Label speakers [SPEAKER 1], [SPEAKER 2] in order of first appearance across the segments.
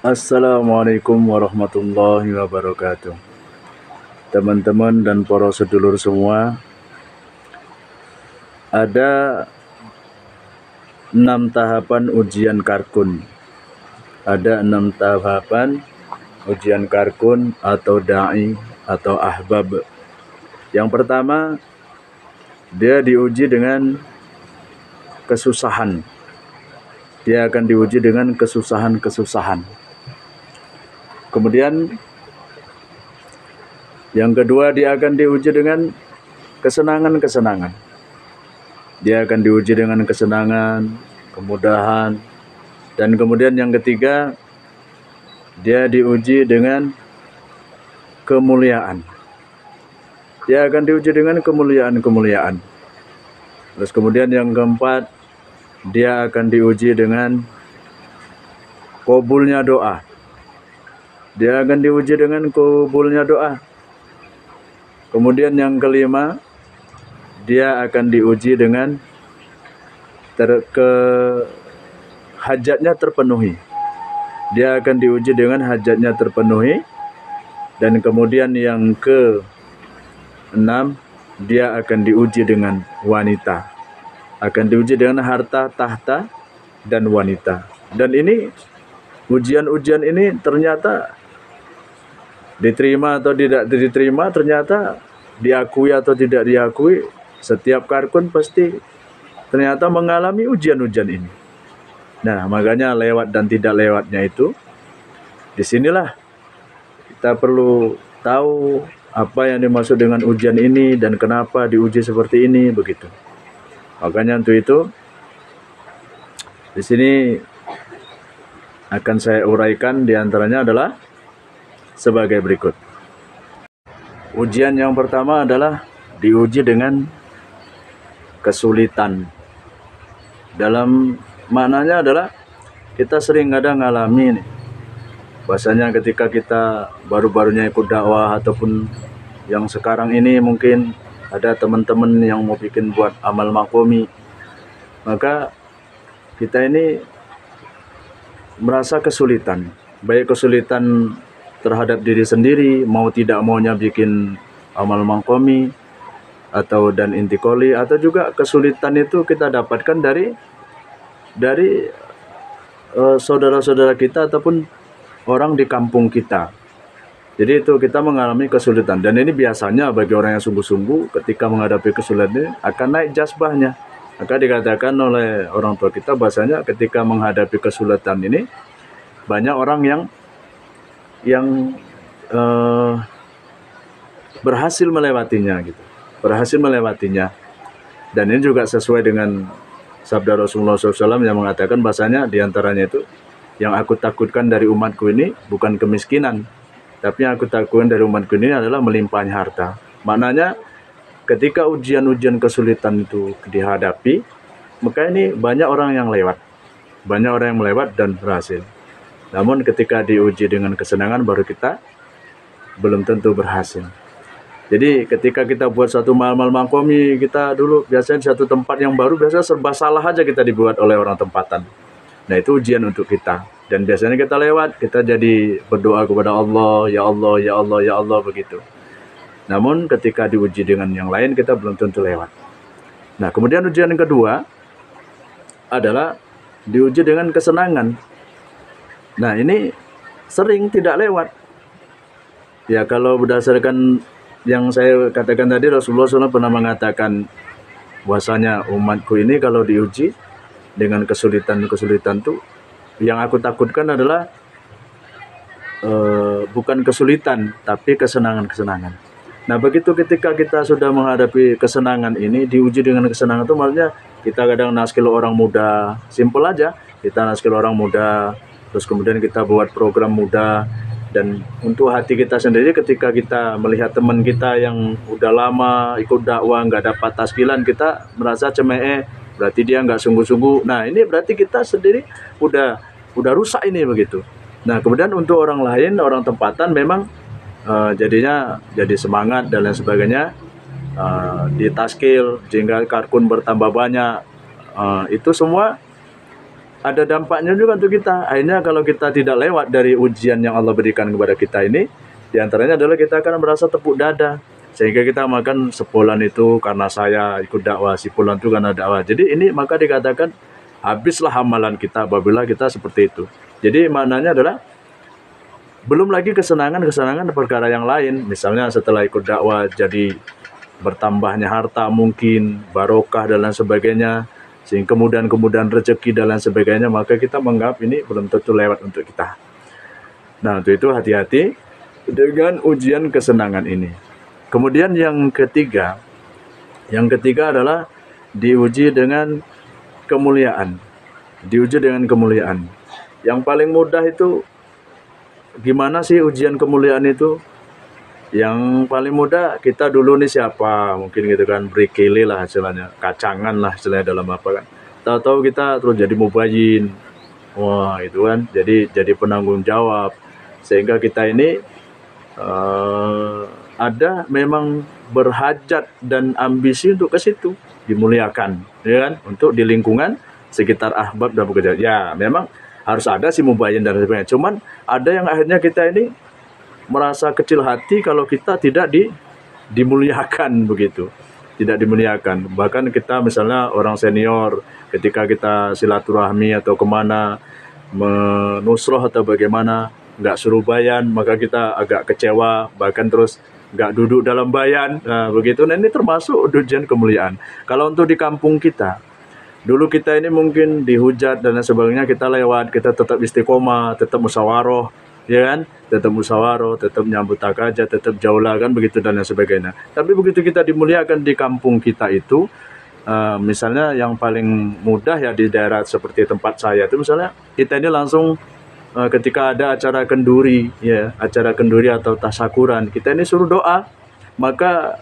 [SPEAKER 1] Assalamualaikum warahmatullahi wabarakatuh. Teman-teman dan para sedulur semua, ada 6 tahapan ujian Karkun. Ada 6 tahapan ujian Karkun atau da'i atau ahbab. Yang pertama, dia diuji dengan kesusahan. Dia akan diuji dengan kesusahan-kesusahan. Kemudian yang kedua, dia akan diuji dengan kesenangan-kesenangan. Dia akan diuji dengan kesenangan, kemudahan, dan kemudian yang ketiga, dia diuji dengan kemuliaan. Dia akan diuji dengan kemuliaan-kemuliaan. Terus kemudian yang keempat, dia akan diuji dengan kabulnya doa. Dia akan diuji dengan kabulnya doa. Kemudian yang kelima, dia akan diuji dengan hajatnya terpenuhi. Dia akan diuji dengan hajatnya terpenuhi. Dan kemudian yang ke-6, dia akan diuji dengan wanita. Akan diuji dengan harta, tahta, dan wanita. Dan ini, ujian-ujian ini ternyata diterima atau tidak diterima, ternyata diakui atau tidak diakui, setiap Karkun pasti ternyata mengalami ujian-ujian ini. Nah, makanya lewat dan tidak lewatnya itu, disinilah kita perlu tahu apa yang dimaksud dengan ujian ini dan kenapa diuji seperti ini, begitu. Makanya untuk itu, di sini akan saya uraikan, diantaranya adalah sebagai berikut. Ujian yang pertama adalah diuji dengan kesulitan. Dalam maknanya adalah kita sering kadang ngalami nih, bahasanya ketika kita baru-barunya ikut dakwah ataupun yang sekarang ini mungkin ada teman-teman yang mau bikin buat amal makomi, maka kita ini merasa kesulitan, baik kesulitan terhadap diri sendiri, mau tidak maunya bikin amal makomi atau dan intikoli, atau juga kesulitan itu kita dapatkan dari saudara-saudara kita ataupun orang di kampung kita. Jadi itu kita mengalami kesulitan, dan ini biasanya bagi orang yang sungguh-sungguh ketika menghadapi kesulitan ini akan naik jazbahnya. Maka dikatakan oleh orang tua kita bahasanya ketika menghadapi kesulitan ini banyak orang yang berhasil melewatinya gitu. Berhasil melewatinya. Dan ini juga sesuai dengan sabda Rasulullah SAW yang mengatakan bahasanya diantaranya itu, yang aku takutkan dari umatku ini bukan kemiskinan, tapi yang aku takutkan dari umatku ini adalah melimpahnya harta. Maknanya ketika ujian-ujian kesulitan itu dihadapi, maka ini banyak orang yang lewat. Banyak orang yang melewat dan berhasil. Namun ketika diuji dengan kesenangan baru kita belum tentu berhasil. Jadi ketika kita buat satu amal makomi, kita dulu biasanya di satu tempat yang baru, biasanya serba salah aja kita dibuat oleh orang tempatan. Nah itu ujian untuk kita. Dan biasanya kita lewat, kita jadi berdoa kepada Allah, ya Allah, ya Allah, ya Allah, begitu. Namun ketika diuji dengan yang lain, kita belum tentu lewat. Nah kemudian ujian yang kedua adalah diuji dengan kesenangan. Nah ini sering tidak lewat. Ya kalau berdasarkan yang saya katakan tadi, Rasulullah SAW pernah mengatakan bahwasanya umatku ini kalau diuji dengan kesulitan-kesulitan tuh, yang aku takutkan adalah bukan kesulitan tapi kesenangan-kesenangan. Nah begitu ketika kita sudah menghadapi kesenangan ini, diuji dengan kesenangan itu maksudnya kita kadang naskil orang muda, simple aja, kita naskil orang muda, terus kemudian kita buat program muda. Dan untuk hati kita sendiri ketika kita melihat teman kita yang udah lama ikut dakwah nggak dapat taskilan, kita merasa cemee, berarti dia nggak sungguh-sungguh. Nah ini berarti kita sendiri udah rusak ini, begitu. Nah kemudian untuk orang lain, orang tempatan memang jadinya jadi semangat dan lain sebagainya, ditaskil sehingga Karkun bertambah banyak. Itu semua ada dampaknya juga untuk kita. Akhirnya kalau kita tidak lewat dari ujian yang Allah berikan kepada kita ini, diantaranya adalah kita akan merasa tepuk dada. Sehingga kita makan sebulan itu karena saya ikut dakwah, si bulan itu karena dakwah. Jadi ini maka dikatakan habislah amalan kita apabila kita seperti itu. Jadi maknanya adalah belum lagi kesenangan-kesenangan perkara yang lain. Misalnya setelah ikut dakwah jadi bertambahnya harta mungkin, barokah dan lain sebagainya, sehingga kemudahan rezeki dan lain sebagainya, maka kita menganggap ini belum tentu lewat untuk kita. Nah, untuk itu hati-hati dengan ujian kesenangan ini. Kemudian yang ketiga adalah diuji dengan kemuliaan. Diuji dengan kemuliaan. Yang paling mudah itu gimana sih ujian kemuliaan itu? Yang paling mudah kita dulu nih siapa? Mungkin gitu kan, berikili lah istilahnya, kacangan lah istilahnya dalam apa kan. Tahu-tahu kita terus jadi mubayyin. Wah, itu kan jadi penanggung jawab. Sehingga kita ini ada memang berhajat dan ambisi untuk ke situ, dimuliakan, ya kan, untuk di lingkungan sekitar ahbab dan bekerja. Ya, memang harus ada si mubayyin dan sebagainya. Cuman ada yang akhirnya kita ini merasa kecil hati kalau kita tidak dimuliakan begitu, tidak dimuliakan. Bahkan kita misalnya orang senior, ketika kita silaturahmi atau kemana, menusroh atau bagaimana, nggak suruh bayan, maka kita agak kecewa, bahkan terus nggak duduk dalam bayan, nah begitu. Nah ini termasuk ujian kemuliaan. Kalau untuk di kampung kita, dulu kita ini mungkin dihujat dan lain sebagainya, kita lewat, kita tetap istiqomah, tetap musyawarah, ya kan, tetap musyawarah, tetap nyambut takajat, tetap jaulah kan begitu dan lain sebagainya. Tapi begitu kita dimuliakan di kampung kita itu, misalnya yang paling mudah ya di daerah seperti tempat saya itu, misalnya kita ini langsung ketika ada acara kenduri, ya, acara kenduri atau tasyakuran, kita ini suruh doa, maka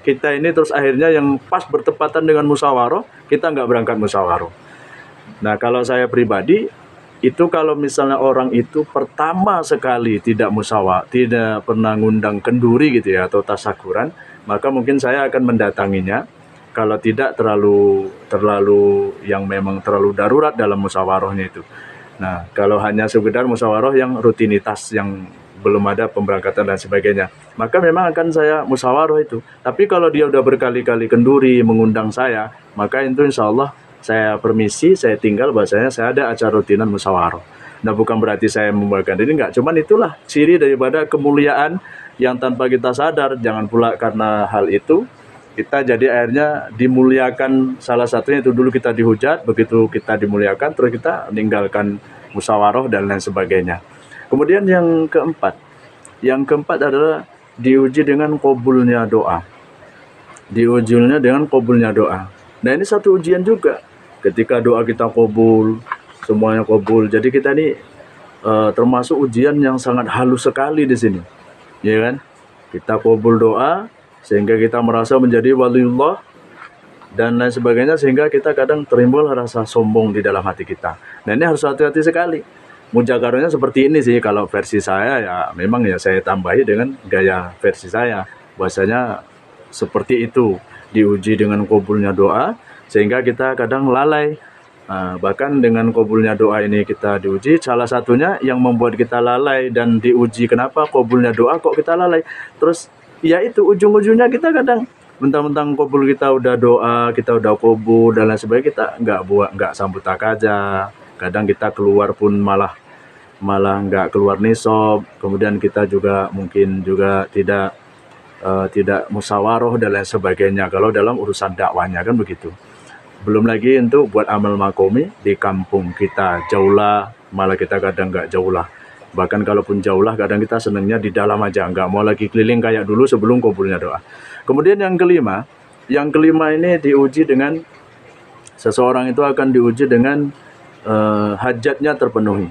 [SPEAKER 1] kita ini terus akhirnya yang pas bertepatan dengan musyawarah, kita nggak berangkat musyawarah. Nah, kalau saya pribadi, itu kalau misalnya orang itu pertama sekali tidak musyawarah, tidak pernah ngundang kenduri gitu ya, atau tasyakuran, maka mungkin saya akan mendatanginya, kalau tidak terlalu yang memang terlalu darurat dalam musyawarahnya itu. Nah, kalau hanya sekedar musyawarah yang rutinitas, yang belum ada pemberangkatan dan sebagainya, maka memang akan saya musyawarah itu. Tapi kalau dia udah berkali-kali kenduri mengundang saya, maka itu insya Allah saya permisi, saya tinggal, bahasanya saya ada acara rutinan musyawarah. Nah, bukan berarti saya membagikan diri, enggak. Cuman itulah ciri daripada kemuliaan yang tanpa kita sadar. Jangan pula karena hal itu kita jadi akhirnya dimuliakan. Salah satunya itu dulu kita dihujat, begitu kita dimuliakan terus kita meninggalkan musyawarah dan lain sebagainya. Kemudian yang keempat adalah diuji dengan qabulnya doa. Diujinya dengan qabulnya doa. Nah, ini satu ujian juga. Ketika doa kita qabul, semuanya qabul. Jadi kita ini termasuk ujian yang sangat halus sekali di sini. Ya kan? Kita qabul doa sehingga kita merasa menjadi waliullah dan lain sebagainya, sehingga kita kadang timbul rasa sombong di dalam hati kita. Nah, ini harus hati-hati sekali. Mujakaronya seperti ini sih kalau versi saya, ya memang ya saya tambahi dengan gaya versi saya. Bahasanya seperti itu, diuji dengan qabulnya doa sehingga kita kadang lalai. Bahkan dengan qabulnya doa ini kita diuji, salah satunya yang membuat kita lalai dan diuji, kenapa qabulnya doa kok kita lalai? Terus ya itu ujung-ujungnya kita kadang mentang-mentang qabul, kita udah doa, kita udah qabul dan lain sebagainya, kita nggak sambut takajah. Kadang kita keluar pun malah nggak keluar nisab. Kemudian kita juga mungkin juga tidak musyawarah dan lain sebagainya kalau dalam urusan dakwahnya kan begitu. Belum lagi untuk buat amal makomi di kampung kita, jauhlah, malah kita kadang nggak jauhlah. Bahkan kalaupun jauhlah, kadang kita senangnya di dalam aja, nggak mau lagi keliling kayak dulu sebelum qabulnya doa. Kemudian yang kelima ini diuji dengan, seseorang itu akan diuji dengan hajatnya terpenuhi.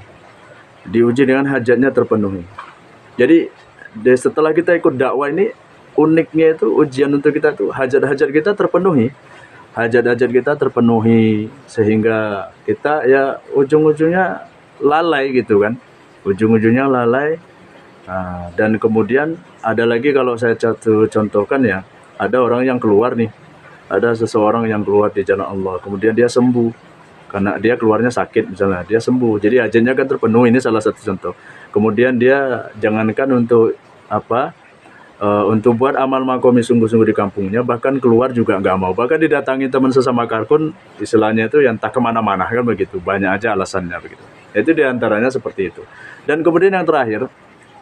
[SPEAKER 1] Diuji dengan hajatnya terpenuhi. Jadi setelah kita ikut dakwah ini, uniknya itu ujian untuk kita tuh hajat-hajat kita terpenuhi. Hajat-hajat kita terpenuhi sehingga kita ya ujung-ujungnya lalai gitu kan. Ujung-ujungnya lalai. Dan kemudian ada lagi, kalau saya contohkan ya, ada orang yang keluar nih, ada seseorang yang keluar di jalan Allah, kemudian dia sembuh. karena dia keluarnya sakit misalnya, dia sembuh. Jadi hajatnya kan terpenuhi, ini salah satu contoh. Kemudian dia jangankan untuk apa, untuk buat amal makomi sungguh-sungguh di kampungnya, bahkan keluar juga nggak mau. Bahkan didatangi teman sesama karkun, istilahnya itu yang tak kemana-mana kan begitu. Banyak aja alasannya begitu. Itu diantaranya seperti itu. Dan kemudian yang terakhir,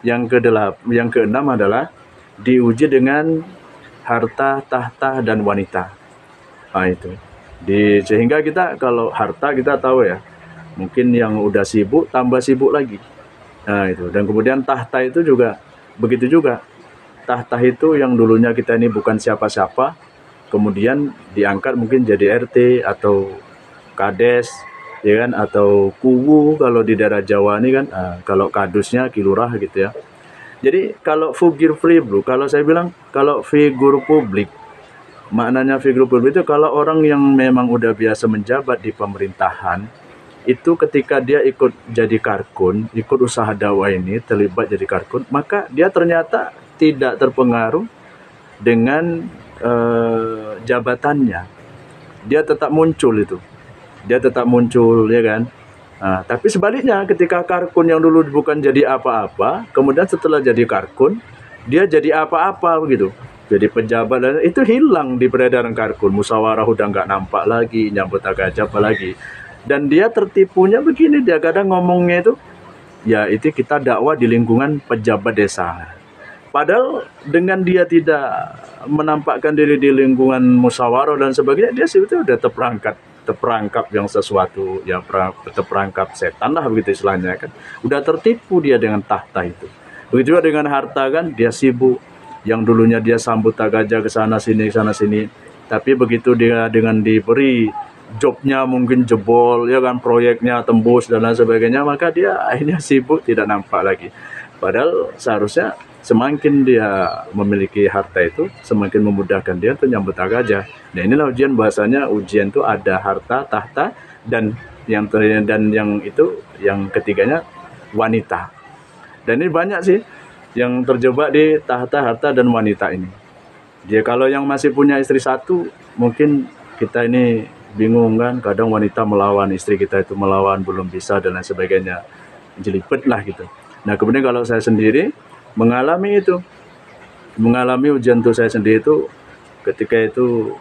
[SPEAKER 1] yang keenam adalah diuji dengan harta, tahta, dan wanita. Nah itu. Sehingga kita kalau harta kita tahu ya, mungkin yang udah sibuk tambah sibuk lagi. Nah itu. Dan kemudian tahta itu juga begitu juga. Tahta itu yang dulunya kita ini bukan siapa-siapa, kemudian diangkat mungkin jadi RT atau kades, ya kan, atau kuwu kalau di daerah Jawa ini kan, kalau kadusnya kilurah gitu ya. Jadi kalau figure publik, kalau saya bilang kalau figur publik, maknanya figur publik itu kalau orang yang memang udah biasa menjabat di pemerintahan, itu ketika dia ikut jadi karkun, ikut usaha dakwah ini, terlibat jadi karkun, maka dia ternyata tidak terpengaruh dengan jabatannya. Dia tetap muncul itu. Dia tetap muncul, ya kan? Nah, tapi sebaliknya ketika karkun yang dulu bukan jadi apa-apa, kemudian setelah jadi karkun, dia jadi apa-apa begitu. Jadi pejabat, dan itu hilang di peredaran karkun. Musyawarah udah nggak nampak lagi, nyambut agak apa lagi. Dan dia tertipunya begini, dia kadang ngomongnya itu, ya itu kita dakwah di lingkungan pejabat desa. Padahal dengan dia tidak menampakkan diri di lingkungan musyawarah dan sebagainya, dia sebetulnya udah terperangkap yang sesuatu, yang terperangkap setan lah begitu istilahnya kan. Udah tertipu dia dengan tahta itu. Begitu juga dengan harta kan, dia sibuk. Yang dulunya dia sambut tak gajah ke sana sini, tapi begitu dia dengan diberi jobnya mungkin jebol, ya kan, proyeknya tembus dan lain sebagainya, maka dia akhirnya sibuk, tidak nampak lagi. Padahal seharusnya semakin dia memiliki harta itu, semakin memudahkan dia untuk nyambut gajah. Nah inilah ujian, bahasanya ujian itu ada harta, tahta, dan yang ketiganya wanita. Dan ini banyak sih yang terjebak di tahta, harta, dan wanita ini. Dia kalau yang masih punya istri satu, mungkin kita ini bingung kan, kadang wanita melawan istri kita itu, melawan belum bisa dan lain sebagainya, jelipet lah gitu. Nah kemudian kalau saya sendiri mengalami ujian itu, saya sendiri itu ketika itu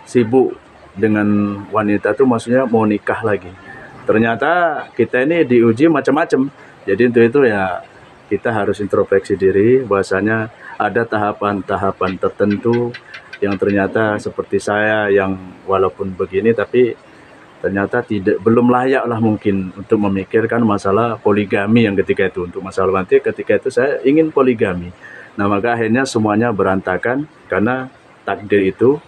[SPEAKER 1] sibuk dengan wanita itu, maksudnya mau nikah lagi. Ternyata kita ini diuji macam-macam. Jadi untuk itu ya kita harus introspeksi diri, bahwasanya ada tahapan-tahapan tertentu yang ternyata seperti saya yang walaupun begini tapi ternyata belum layak lah mungkin untuk memikirkan masalah poligami yang ketika itu. Untuk masalah nanti ketika itu saya ingin poligami. Nah maka akhirnya semuanya berantakan karena takdir itu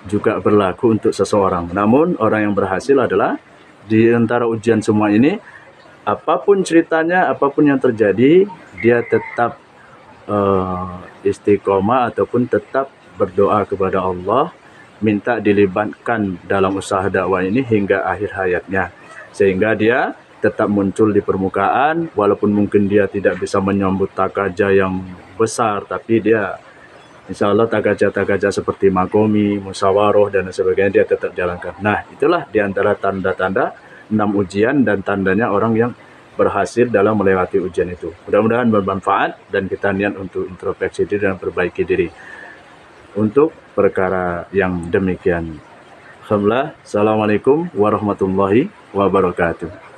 [SPEAKER 1] juga berlaku untuk seseorang. Namun orang yang berhasil adalah di antara ujian semua ini, apapun ceritanya, apapun yang terjadi, dia tetap istiqomah ataupun tetap berdoa kepada Allah, minta dilibatkan dalam usaha dakwah ini hingga akhir hayatnya, sehingga dia tetap muncul di permukaan, walaupun mungkin dia tidak bisa menyambut takaja yang besar, tapi dia insya Allah takaja-takaja seperti makomi, musyawarah dan sebagainya dia tetap jalankan. Nah itulah diantara tanda-tanda 6 ujian dan tandanya orang yang berhasil dalam melewati ujian itu. Mudah-mudahan bermanfaat dan kita niat untuk introspeksi diri dan perbaiki diri untuk perkara yang demikian. Alhamdulillah. Assalamualaikum warahmatullahi wabarakatuh.